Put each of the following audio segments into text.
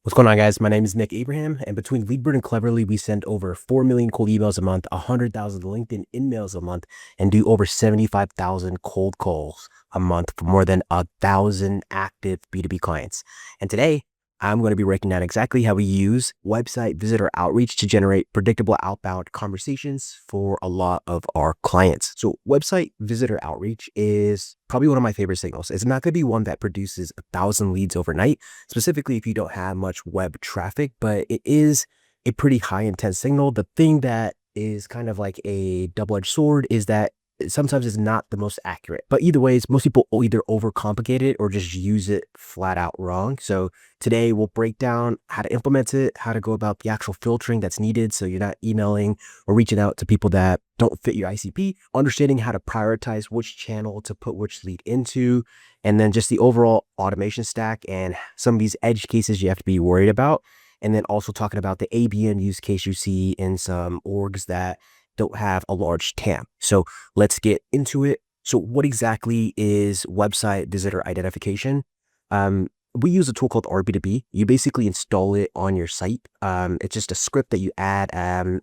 What's going on, guys? My name is Nick Abraham, and between LeadBird and Cleverly, we send over 4 million cold emails a month, 100,000 LinkedIn in-mails a month, and do over 75,000 cold calls a month for more than 1,000 active B2B clients. And today, I'm going to be breaking down exactly how we use website visitor outreach to generate predictable outbound conversations for a lot of our clients. So website visitor outreach is probably one of my favorite signals. It's not going to be one that produces 1,000 leads overnight, specifically if you don't have much web traffic, but it is a pretty high intense signal. The thing that is kind of like a double-edged sword is that sometimes it's not the most accurate. But either ways, most people either overcomplicate it or just use it flat out wrong. So today we'll break down how to implement it, how to go about the actual filtering that's needed so you're not emailing or reaching out to people that don't fit your ICP, understanding how to prioritize which channel to put which lead into, and then just the overall automation stack and some of these edge cases you have to be worried about. And then also talking about the ABM use case you see in some orgs that don't have a large TAM. So let's get into it. So what exactly is website visitor identification? We use a tool called RB2B. You basically install it on your site. It's just a script that you add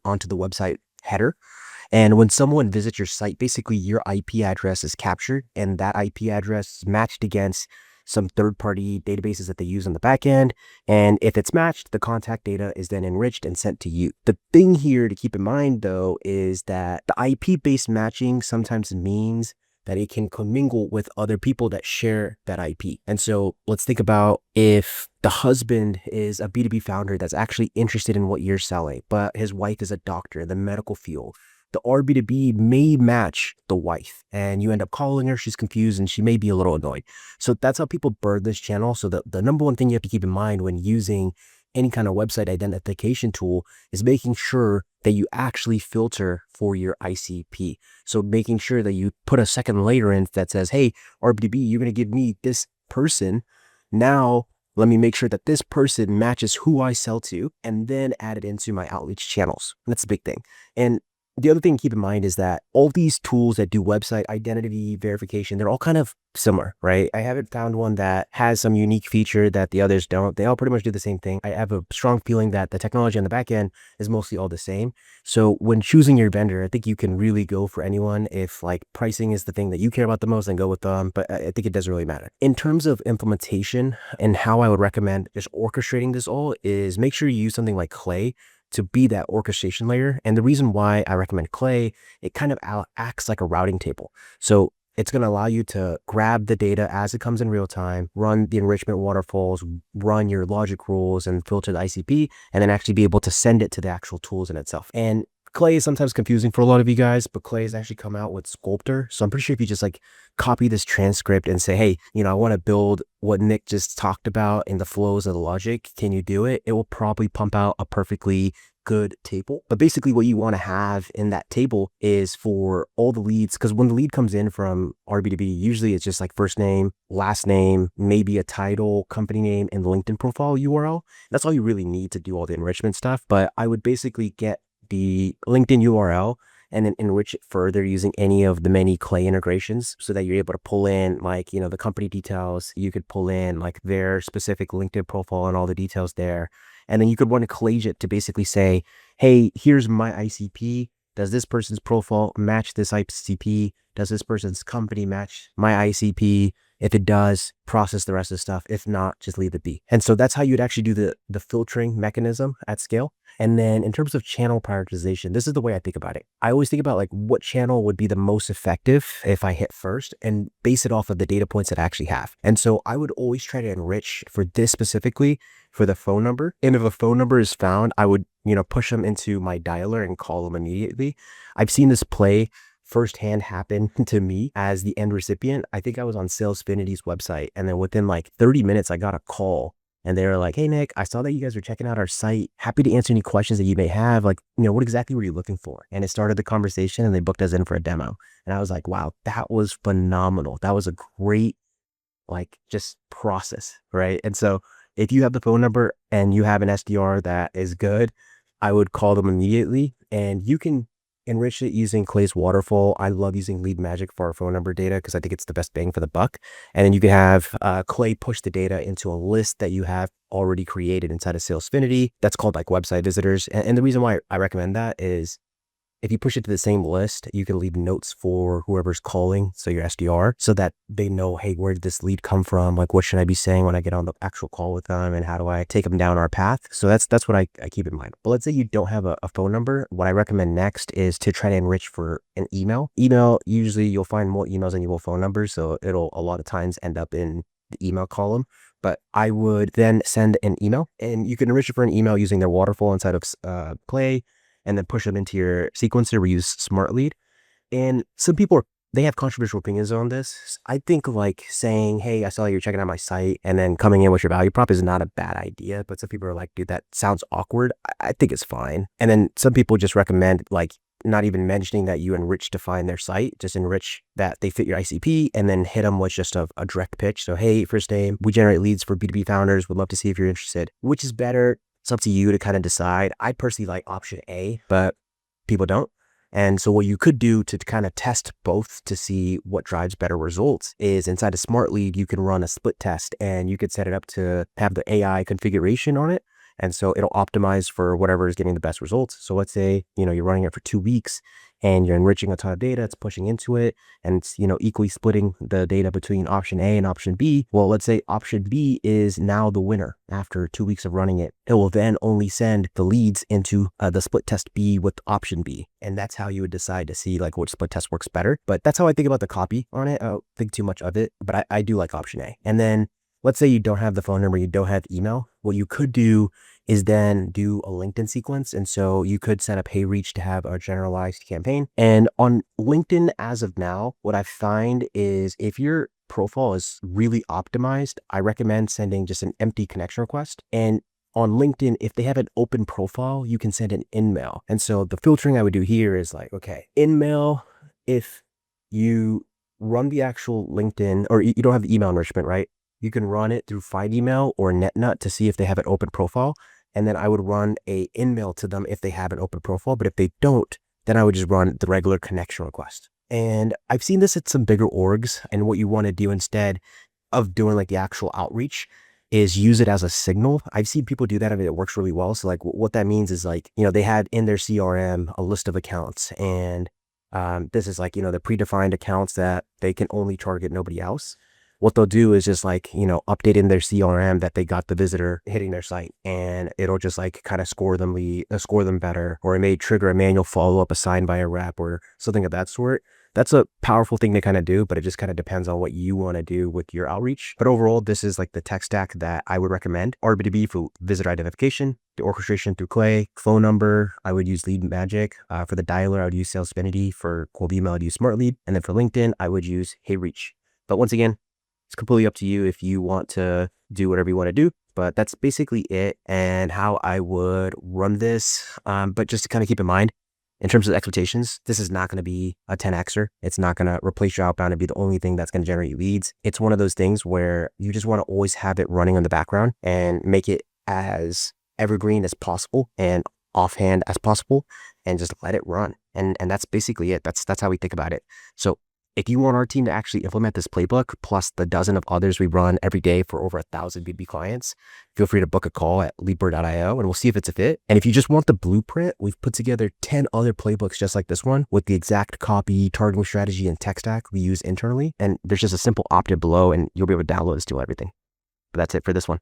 onto the website header. And when someone visits your site, basically your IP address is captured, and that IP address is matched against some third-party databases that they use on the back end. And if it's matched, the contact data is then enriched and sent to you. The thing here to keep in mind, though, is that the IP-based matching sometimes means that it can commingle with other people that share that IP. And so let's think about if the husband is a B2B founder that's actually interested in what you're selling, but his wife is a doctor in the medical field. The RB2B may match the wife, and you end up calling her, she's confused, and she may be a little annoyed. So that's how people burn this channel. So the number one thing you have to keep in mind when using any kind of website identification tool is making sure that you actually filter for your ICP. So making sure that you put a second layer in that says, hey, RB2B, you're going to give me this person. Now, let me make sure that this person matches who I sell to, and then add it into my outreach channels. That's a big thing. And the other thing to keep in mind is that all these tools that do website identity verification, they're all kind of similar, right? I haven't found one that has some unique feature that the others don't. They all pretty much do the same thing. I have a strong feeling that the technology on the back end is mostly all the same. So when choosing your vendor, I think you can really go for anyone. If like pricing is the thing that you care about the most, then go with them. But I think it doesn't really matter. In terms of implementation and how I would recommend just orchestrating this all is make sure you use something like Clay to be that orchestration layer. And the reason why I recommend Clay, it kind of acts like a routing table. So it's going to allow you to grab the data as it comes in real time, run the enrichment waterfalls, run your logic rules and filter the ICP, and then actually be able to send it to the actual tools in itself. And Clay is sometimes confusing for a lot of you guys, but Clay has actually come out with Sculptor. So I'm pretty sure if you just like copy this transcript and say, hey, I want to build what Nick just talked about in the flows of the logic. Can you do it? It will probably pump out a perfectly good table. But basically what you want to have in that table is for all the leads, because when the lead comes in from RB2B, usually it's just like first name, last name, maybe a title, company name, and LinkedIn profile URL. That's all you really need to do all the enrichment stuff. But I would basically get the LinkedIn URL and then enrich it further using any of the many Clay integrations so that you're able to pull in like, the company details. You could pull in like their specific LinkedIn profile and all the details there. And then you could run a Collegiate to basically say, hey, here's my ICP. Does this person's profile match this ICP? Does this person's company match my ICP? If it does, process the rest of the stuff. If not, just leave it be. And so that's how you'd actually do the filtering mechanism at scale. And then in terms of channel prioritization, this is the way I think about it. I always think about like what channel would be the most effective if I hit first and base it off of the data points that I actually have. And so I would always try to enrich for this specifically for the phone number. And if a phone number is found, I would, push them into my dialer and call them immediately. I've seen this play firsthand happen to me as the end recipient. I think I was on Salesfinity's website, and then within like 30 minutes, I got a call. And they were like, hey, Nick, I saw that you guys were checking out our site. Happy to answer any questions that you may have. Like, what exactly were you looking for? And it started the conversation, and they booked us in for a demo. And I was like, wow, that was phenomenal. That was a great, like, just process, right? And so if you have the phone number and you have an SDR that is good, I would call them immediately. And you can enrich it using Clay's waterfall. I love using LeadMagic for our phone number data because I think it's the best bang for the buck. And then you can have Clay push the data into a list that you have already created inside of Salesfinity. That's called like website visitors. And the reason why I recommend that is if you push it to the same list, you can leave notes for whoever's calling, so your SDR, so that they know, hey, where did this lead come from? Like, what should I be saying when I get on the actual call with them? And how do I take them down our path? So that's what I keep in mind. But let's say you don't have a phone number. What I recommend next is to try to enrich for an email. Email, usually you'll find more emails than you will phone numbers. So it'll a lot of times end up in the email column. But I would then send an email, and you can enrich it for an email using their waterfall inside of Clay, and then push them into your sequencer. We use Smartlead. And some people, they have controversial opinions on this. I think like saying, hey, I saw you're checking out my site, and then coming in with your value prop is not a bad idea. But some people are like, dude, that sounds awkward. I think it's fine. And then some people just recommend like not even mentioning that you enrich to find their site, just enrich that they fit your ICP, and then hit them with just a direct pitch. So, hey, first name, we generate leads for B2B founders. Would love to see if you're interested. Which is better? It's up to you to kind of decide. I personally like option A, but people don't. And so what you could do to kind of test both to see what drives better results is inside of Smartlead, you can run a split test, and you could set it up to have the AI configuration on it. And so it'll optimize for whatever is getting the best results. So let's say, you're running it for 2 weeks and you're enriching a ton of data, it's pushing into it, and it's, equally splitting the data between option A and option B. Well, let's say option B is now the winner after 2 weeks of running it. It will then only send the leads into the split test B with option B. And that's how you would decide to see like which split test works better. But that's how I think about the copy on it. I don't think too much of it, but I do like option A. And then let's say you don't have the phone number, you don't have email. What you could do is then do a LinkedIn sequence. And so you could set up HeyReach to have a generalized campaign. And on LinkedIn, as of now, what I find is if your profile is really optimized, I recommend sending just an empty connection request. And on LinkedIn, if they have an open profile, you can send an in-mail. And so the filtering I would do here is like, okay, in-mail, if you run the actual LinkedIn, or you don't have the email enrichment, right? You can run it through FindEmail or NetNut to see if they have an open profile. And then I would run a in-mail to them if they have an open profile. But if they don't, then I would just run the regular connection request. And I've seen this at some bigger orgs. And what you want to do instead of doing like the actual outreach is use it as a signal. I've seen people do that and it works really well. So like what that means is like, they have in their CRM a list of accounts, and this is like, the predefined accounts that they can only target, nobody else. What they'll do is just like, update in their CRM that they got the visitor hitting their site, and it'll just like kind of score them better, or it may trigger a manual follow-up assigned by a rep or something of that sort. That's a powerful thing to kind of do, but it just kind of depends on what you want to do with your outreach. But overall, this is like the tech stack that I would recommend. RB2B for visitor identification, the orchestration through Clay, phone number, I would use LeadMagic. For the dialer, I would use Salesfinity. For cold email, I'd use Smartlead. And then for LinkedIn, I would use HeyReach. But once again, it's completely up to you if you want to do whatever you want to do, but that's basically it and how I would run this. But just to kind of keep in mind, in terms of expectations, this is not going to be a 10xer. It's not going to replace your outbound and be the only thing that's going to generate leads. It's one of those things where you just want to always have it running in the background and make it as evergreen as possible and offhand as possible, and just let it run. And that's basically it. That's how we think about it. So if you want our team to actually implement this playbook, plus the dozen of others we run every day for over 1,000 B2B clients, feel free to book a call at leadbird.io and we'll see if it's a fit. And if you just want the blueprint, we've put together 10 other playbooks just like this one with the exact copy, targeting strategy, and tech stack we use internally. And there's just a simple opt-in below and you'll be able to download and steal everything. But that's it for this one.